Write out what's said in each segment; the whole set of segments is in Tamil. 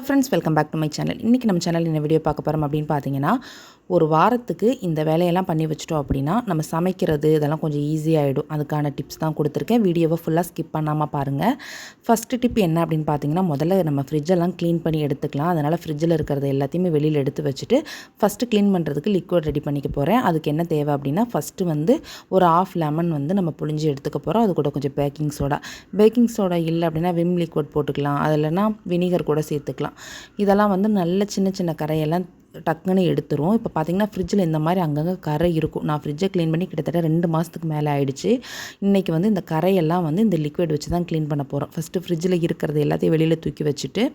Friends, welcome back to my channel. இன்றைக்கி நம்ம சேனல் என்ன வீடியோ பார்க்க போகிறோம் அப்படின்னு பார்த்தீங்கன்னா, ஒரு வாரத்துக்கு இந்த வேலையெல்லாம் பண்ணி வச்சிட்டோம் அப்படின்னா நம்ம சமைக்கிறது இதெல்லாம் கொஞ்சம் ஈஸியாகிடும். அதுக்கான டிப்ஸ் தான் கொடுத்துருக்கேன். வீடியோவை ஃபுல்லாக ஸ்கிப் பண்ணாமல் பாருங்கள். ஃபஸ்ட்டு டிப் என்ன அப்படின்னு பார்த்தீங்கன்னா, முதல்ல நம்ம ஃப்ரிட்ஜெல்லாம் க்ளீன் பண்ணி எடுத்துக்கலாம். அதனால் ஃப்ரிட்ஜில் இருக்கிறது எல்லாத்தையுமே வெளியில் எடுத்து வச்சுட்டு ஃபஸ்ட்டு க்ளீன் பண்ணுறதுக்கு லிக்விட் ரெடி பண்ணிக்க போகிறேன். அதுக்கு என்ன தேவை அப்படின்னா, ஃபஸ்ட்டு வந்து ஒரு ஆஃப் லெமன் வந்து நம்ம புழிஞ்சு எடுத்துக்க போகிறோம். அது கூட கொஞ்சம் பேக்கிங் சோடா இல்லை அப்படின்னா விம் லிக்விட் போட்டுக்கலாம். அது இல்லைனா வினிகர் கூட சேர்த்துக்கலாம். இதெல்லாம் வந்து நல்ல சின்ன சின்ன கரையெல்லாம் டக்குன்னு எடுத்துரும். இப்போ பார்த்திங்கன்னா ஃப்ரிட்ஜில் இந்த மாதிரி அங்கங்கே கரை இருக்கும். நான் ஃப்ரிட்ஜை க்ளீன் பண்ணி கிட்டத்தட்ட 2 மாதத்துக்கு மேலே ஆகிடுச்சு. இன்றைக்கி வந்து இந்த கரையெல்லாம் வந்து இந்த லிக்விட் வச்சு தான் க்ளீன் பண்ண போகிறோம். ஃபஸ்ட்டு ஃப்ரிட்ஜில் இருக்கிறது எல்லாத்தையும் வெளியில் தூக்கி வச்சுட்டு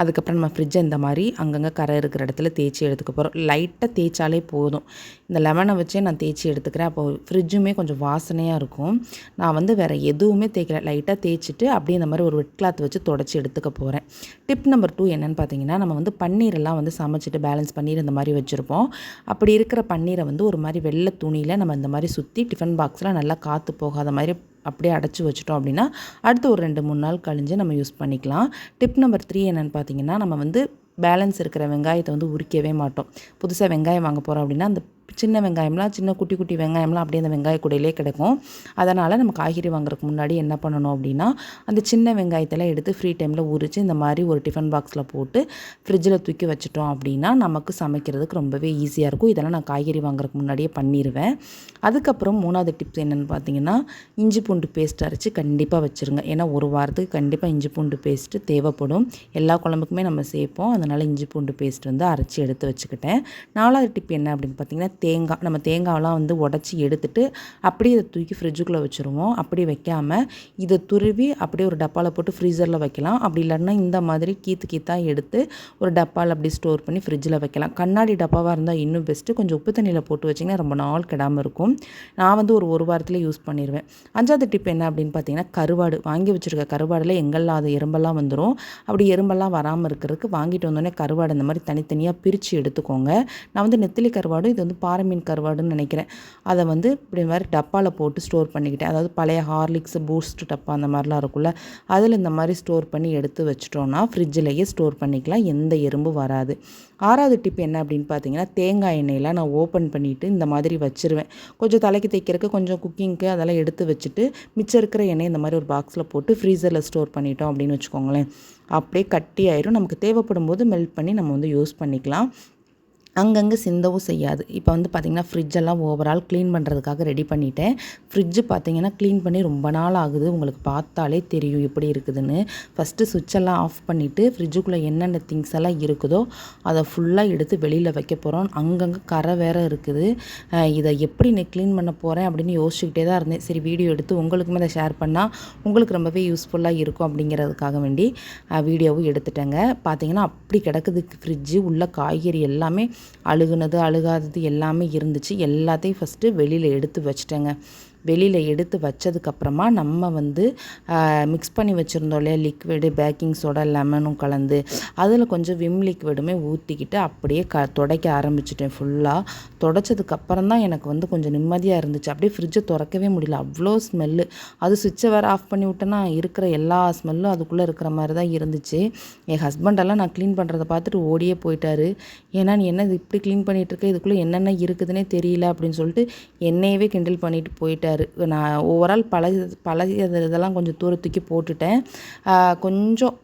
அதுக்கப்புறம் நம்ம ஃப்ரிட்ஜை இந்த மாதிரி அங்கங்கே கரை இருக்கிற இடத்துல தேய்ச்சி எடுத்துக்க போகிறோம். லைட்டாக தேய்ச்சாலே போதும். இந்த லெமனை வச்சே நான் தேய்ச்சி எடுத்துக்கிறேன். அப்போ ஃப்ரிட்ஜுமே கொஞ்சம் வாசனையாக இருக்கும். நான் வந்து வேறு எதுவுமே தேய்க்கல. லைட்டாக தேய்ச்சிட்டு அப்படியே இந்த மாதிரி ஒரு வெட் கிளாத் வச்சு தொடச்சி எடுத்துக்க போகிறேன். டிப் நம்பர் 2 என்னென்னு பார்த்தீங்கன்னா, நம்ம வந்து பன்னீரெல்லாம் வந்து சமைச்சிட்டு பேலன்ஸ் பன்னீர் இந்த மாதிரி வச்சுருப்போம். அப்படி இருக்கிற பன்னீரை வந்து ஒரு மாதிரி வெள்ளை துணியில் நம்ம இந்த மாதிரி சுற்றி டிஃபன் பாக்ஸில் நல்லா காற்று போகாத மாதிரி அப்படியே அடைச்சி வச்சிட்டோம் அப்படின்னா அடுத்து ஒரு 2-3 நாள் கழிஞ்சு நம்ம யூஸ் பண்ணிக்கலாம். டிப் நம்பர் 3 என்னென்னு பார்த்தீங்கன்னா, நம்ம வந்து பேலன்ஸ் இருக்கிற வெங்காயத்தை வந்து உரிக்கவே மாட்டோம். புதுசாக வெங்காயம் வாங்க போகிறோம் அப்படின்னா அந்த சின்ன வெங்காயம்லாம் சின்ன குட்டி குட்டி வெங்காயம்லாம் அப்படியே அந்த வெங்காய கூடையிலே கிடக்கும். அதனால் நம்ம காய்கறி வாங்குறதுக்கு முன்னாடி என்ன பண்ணணும் அப்படின்னா, அந்த சின்ன வெங்காயத்தெல்லாம் எடுத்து ஃப்ரீ டைமில் உரித்து இந்த மாதிரி ஒரு டிஃபன் பாக்ஸில் போட்டு ஃப்ரிட்ஜில் தூக்கி வச்சிட்டோம் அப்படின்னா நமக்கு சமைக்கிறதுக்கு ரொம்பவே ஈஸியாக இருக்கும். இதெல்லாம் நான் காய்கறி வாங்குறதுக்கு முன்னாடியே பண்ணிடுவேன். அதுக்கப்புறம் 3வது டிப்ஸ் என்னென்னு பார்த்தீங்கன்னா, இஞ்சி பூண்டு பேஸ்ட் அரைச்சி கண்டிப்பாக வச்சுருங்க. ஏன்னா ஒரு வாரத்துக்கு கண்டிப்பாக இஞ்சி பூண்டு பேஸ்ட்டு தேவைப்படும். எல்லா குழம்புக்குமே நம்ம சேர்ப்போம். அதனால் இஞ்சி பூண்டு பேஸ்ட் வந்து அரைச்சி எடுத்து வச்சுக்கிட்டேன். 4வது டிப் என்ன அப்படின்னு பார்த்தீங்கன்னா, நம்ம தேங்காயெலாம் வந்து உடச்சி எடுத்துட்டு அப்படியே இதை தூக்கி ஃப்ரிட்ஜுக்குள்ளே வச்சுருவோம். அப்படி வைக்காமல் இதை துருவி அப்படியே ஒரு டப்பாவில் போட்டு ஃப்ரீசரில் வைக்கலாம். அப்படி இல்லைன்னா இந்த மாதிரி கீத்தாக எடுத்து ஒரு டப்பாவில் அப்படி ஸ்டோர் பண்ணி ஃப்ரிட்ஜில் வைக்கலாம். கண்ணாடி டப்பாவாக இருந்தால் இன்னும் பெஸ்ட்டு. கொஞ்சம் உப்பு தண்ணியில் போட்டு வச்சிங்கன்னா ரொம்ப நாள் கெடாமல் இருக்கும். நான் வந்து ஒரு வாரத்தில் யூஸ் பண்ணிடுவேன். 5வது டிப் என்ன அப்படின்னு பார்த்தீங்கன்னா, கருவாடு வாங்கி வச்சுருக்க கருவாடில் எங்கெல்லாம் அது எறும்பெல்லாம் வந்துடும். அப்படி எறும்பெல்லாம் வராமல் இருக்கிறதுக்கு வாங்கிட்டு வந்தோடனே கருவாடு இந்த மாதிரி தனித்தனியாக பிரித்து எடுத்துக்கோங்க. நான் வந்து நெத்திலி கருவாடு, இது வந்து பாறை மீன் கருவாடுன்னு நினைக்கிறேன். அதை வந்து இப்படி மாதிரி டப்பாவில் போட்டு ஸ்டோர் பண்ணிக்கிட்டேன். அதாவது பழைய ஹார்லிக்ஸ், பூஸ்ட் டப்பா அந்த மாதிரிலாம் இருக்குல்ல, அதில் இந்த மாதிரி ஸ்டோர் பண்ணி எடுத்து வச்சிட்டோன்னா ஃப்ரிட்ஜிலேயே ஸ்டோர் பண்ணிக்கலாம். எந்த எறும்பும் வராது. 6வது டிப் என்ன அப்படின்னு பார்த்தீங்கன்னா, தேங்காய் எண்ணெயெலாம் நான் ஓப்பன் பண்ணிவிட்டு இந்த மாதிரி வச்சுருவேன். கொஞ்சம் தலைக்கு தைக்கிறதுக்கு, கொஞ்சம் குக்கிங்க்கு அதெல்லாம் எடுத்து வச்சுட்டு மிச்சம் இருக்கிற எண்ணெய் இந்த மாதிரி ஒரு பாக்ஸில் போட்டு ஃப்ரீசரில் ஸ்டோர் பண்ணிட்டோம் அப்படின்னு வச்சுக்கோங்களேன். அப்படியே கட்டி ஆயிரும். நமக்கு தேவைப்படும் போது மெல்ட் பண்ணி நம்ம வந்து யூஸ் பண்ணிக்கலாம். அங்கங்கே சிந்தவும் செய்யாது. இப்போ வந்து பார்த்திங்கன்னா ஃப்ரிட்ஜெல்லாம் ஓவரால் க்ளீன் பண்ணுறதுக்காக ரெடி பண்ணிட்டேன். ஃப்ரிட்ஜு பார்த்திங்கன்னா க்ளீன் பண்ணி ரொம்ப நாள் ஆகுது. உங்களுக்கு பார்த்தாலே தெரியும் எப்படி இருக்குதுன்னு. ஃபஸ்ட்டு சுவிட்செல்லாம் ஆஃப் பண்ணிவிட்டு ஃப்ரிட்ஜுக்குள்ளே என்னென்ன திங்ஸ் எல்லாம் இருக்குதோ அதை ஃபுல்லாக எடுத்து வெளியில் வைக்க போகிறோம். அங்கங்கே கரை வேறு இருக்குது. இதை எப்படி நான் க்ளீன் பண்ண போகிறேன் அப்படின்னு யோசிச்சுக்கிட்டே தான் இருந்தேன். சரி, வீடியோ எடுத்து உங்களுக்குமே அதை ஷேர் பண்ணால் உங்களுக்கு ரொம்பவே யூஸ்ஃபுல்லாக இருக்கும் அப்படிங்கிறதுக்காக வேண்டி வீடியோவும் எடுத்துட்டேங்க. பார்த்திங்கன்னா அப்படி கிடக்குது ஃப்ரிட்ஜு. உள்ள காய்கறி எல்லாமே அழுகுனது அழுகாதது எல்லாமே இருந்துச்சு. எல்லாத்தையும் ஃபஸ்ட்டு வெளியில் எடுத்து வச்சிட்டேங்க. வெளியில் எடுத்து வச்சதுக்கப்புறமா நம்ம வந்து மிக்ஸ் பண்ணி வச்சுருந்தோம் இல்லையா லிக்விடு, பேக்கிங் சோடா, லெமனும் கலந்து அதில் கொஞ்சம் விம் லிக்விடுமே ஊற்றிக்கிட்டு அப்படியே துடைக்க ஆரம்பிச்சிட்டேன். ஃபுல்லாக துடைச்சதுக்கப்புறம் தான் எனக்கு வந்து கொஞ்சம் நிம்மதியாக இருந்துச்சு. அப்படியே ஃப்ரிட்ஜை திறக்கவே முடியல, அவ்வளோ ஸ்மெல்லு. அது சுவிட்சை வேறு ஆஃப் பண்ணி விட்டேன்னா இருக்கிற எல்லா ஸ்மெல்லும் அதுக்குள்ளே இருக்கிற மாதிரி தான் இருந்துச்சு. என் ஹஸ்பண்டெல்லாம் நான் க்ளீன் பண்ணுறதை பார்த்துட்டு ஓடியே போயிட்டாரு. ஏன்னா நீ என்ன இது இப்படி க்ளீன் பண்ணிகிட்ருக்க, இதுக்குள்ளே என்னென்ன இருக்குதுன்னே தெரியல அப்படின்னு சொல்லிட்டு என்னையவே கிண்டல் பண்ணிட்டு போயிட்டாரு. நான் ஓவரால் பழைய இதெல்லாம் கொஞ்சம் தூரத்துக்கு போட்டுட்டேன். கொஞ்சம்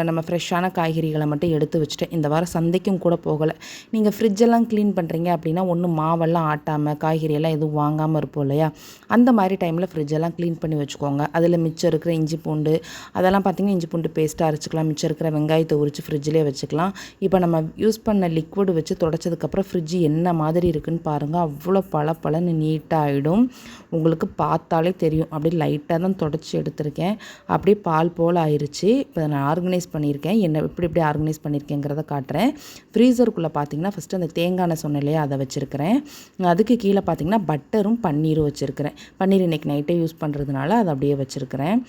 நம்ம ஃப்ரெஷ்ஷான காய்கறிகளை மட்டும் எடுத்து வச்சுட்டேன். இந்த வாரம் சந்தைக்கும் கூட போகலை. நீங்கள் ஃப்ரிட்ஜெல்லாம் க்ளீன் பண்ணுறீங்க அப்படின்னா ஒன்று மாவெல்லாம் ஆட்டாமல் காய்கறியெல்லாம் எதுவும் வாங்காமல் இருப்போம் இல்லையா, அந்த மாதிரி டைமில் ஃப்ரிட்ஜெல்லாம் க்ளீன் பண்ணி வச்சுக்கோங்க. அதில் மிச்சம் இருக்கிற இஞ்சி பூண்டு அதெல்லாம் பார்த்திங்கன்னா இஞ்சி பூண்டு பேஸ்ட்டாக அரைச்சிக்கலாம். மிச்சம் இருக்கிற வெங்காயத்தை உரித்து ஃப்ரிட்ஜிலே வச்சுக்கலாம். இப்போ நம்ம யூஸ் பண்ண லிக்விடு வச்சு தொடச்சதுக்கப்புறம் ஃப்ரிட்ஜ் என்ன மாதிரி இருக்குதுன்னு பாருங்கள். அவ்வளோ பளபளன்னு நீட்டாக ஆகிடும். உங்களுக்கு பார்த்தாலே தெரியும். அப்படியே லைட்டாக தான் தொடச்சி எடுத்திருக்கேன். அப்படியே பால் போல் ஆயிடுச்சு. இப்போ நான் ஆர்கனைஸ் பண்ணியிருக்கேன். எப்படி ஆர்கனைஸ் பண்ணியிருக்கேங்கிறத காட்டுறேன். ஃப்ரீசருக்குள்ளே பார்த்தீங்கன்னா ஃபஸ்ட்டு அந்த தேங்காய் எண்ணெய் சொன்னேன் இல்லையா, அதை வச்சுருக்கிறேன். அதுக்கு கீழே பார்த்தீங்கன்னா பட்டரும் பன்னீரும் வச்சுருக்கிறேன். பன்னீர் இன்றைக்கி நைட்டே யூஸ் பண்ணுறதுனால அதை அப்படியே வச்சுருக்கிறேன்.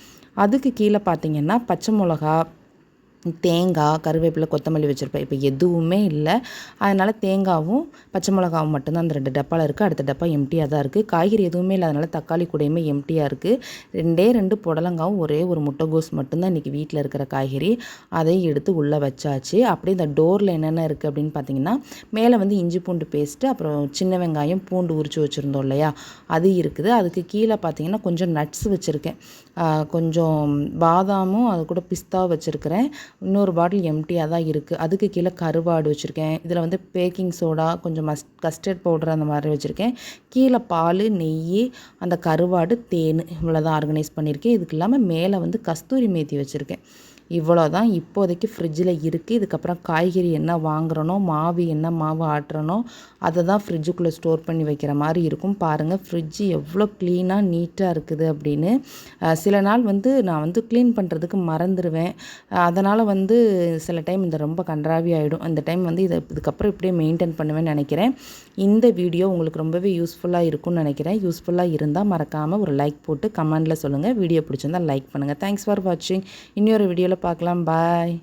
அதுக்கு கீழே பார்த்தீங்கன்னா பச்சை மிளகா, தேங்காய், கருவேப்பிலை, கொத்தமல்லி வச்சுருப்பேன். இப்போ எதுவுமே இல்லை. அதனால் தேங்காவும் பச்சை மிளகாவும் மட்டும்தான் அந்த 2 டப்பாவில் இருக்குது. அடுத்த டப்பா எம்டியாக தான் இருக்குது. காய்கறி எதுவுமே இல்லாதனால தக்காளி கூடையுமே எம்டியாக இருக்குது. 2 புடலங்காவும் ஒரே ஒரு முட்டைகோஸ் மட்டும்தான் இன்றைக்கி வீட்டில் இருக்கிற காய்கறி. அதையும் எடுத்து உள்ளே வச்சாச்சு. அப்படியே இந்த டோரில் என்னென்ன இருக்குது அப்படின்னு பார்த்தீங்கன்னா, மேலே வந்து இஞ்சி பூண்டு பேஸ்ட்டு, அப்புறம் சின்ன வெங்காயம், பூண்டு உரித்து வச்சுருந்தோம் இல்லையா, அது இருக்குது. அதுக்கு கீழே பார்த்தீங்கன்னா கொஞ்சம் நட்ஸ் வச்சுருக்கேன். கொஞ்சம் பாதாமும் அது கூட பிஸ்தாவும் வச்சுருக்கிறேன். இன்னொரு பாட்டில் எம்டியாக தான் இருக்குது. அதுக்கு கீழே கருவாடு வச்சுருக்கேன். இதில் வந்து பேக்கிங் சோடா, கொஞ்சம் கஸ்டர்ட் பவுடர் அந்த மாதிரி வச்சுருக்கேன். கீழே பால், நெய், அந்த கருவாடு, தேன் இவ்வளோ தான் ஆர்கனைஸ் பண்ணியிருக்கேன். இதுக்கு இல்லாமல் மேலே வந்து கஸ்தூரி மேத்தி வச்சுருக்கேன். இவ்வளோ தான் இப்போதைக்கு ஃப்ரிட்ஜில் இருக்குது. இதுக்கப்புறம் காய்கறி என்ன வாங்குறனோ, மாவு என்ன மாவு ஆட்டுறனோ அதை தான் ஃப்ரிட்ஜுக்குள்ளே ஸ்டோர் பண்ணி வைக்கிற மாதிரி இருக்கும். பாருங்கள் ஃப்ரிட்ஜு எவ்வளோ க்ளீனாக நீட்டாக இருக்குது அப்படின்னு. சில நாள் வந்து நான் வந்து க்ளீன் பண்ணுறதுக்கு மறந்துடுவேன். அதனால் வந்து சில டைம் இந்த ரொம்ப கன்றாவி ஆகிடும். அந்த டைம் வந்து இதுக்கப்புறம் இப்படியே மெயின்டைன் பண்ணுவேன்னு நினைக்கிறேன். இந்த வீடியோ உங்களுக்கு ரொம்பவே யூஸ்ஃபுல்லாக இருக்கும்னு நினைக்கிறேன். யூஸ்ஃபுல்லாக இருந்தால் மறக்காமல் ஒரு லைக் போட்டு கமெண்டில் சொல்லுங்கள். வீடியோ பிடிச்சிருந்தால் லைக் பண்ணுங்கள். தேங்க்ஸ் ஃபார் வாட்சிங். இன்னொரு வீடியோவில் பார்க்கலாம். பாய்.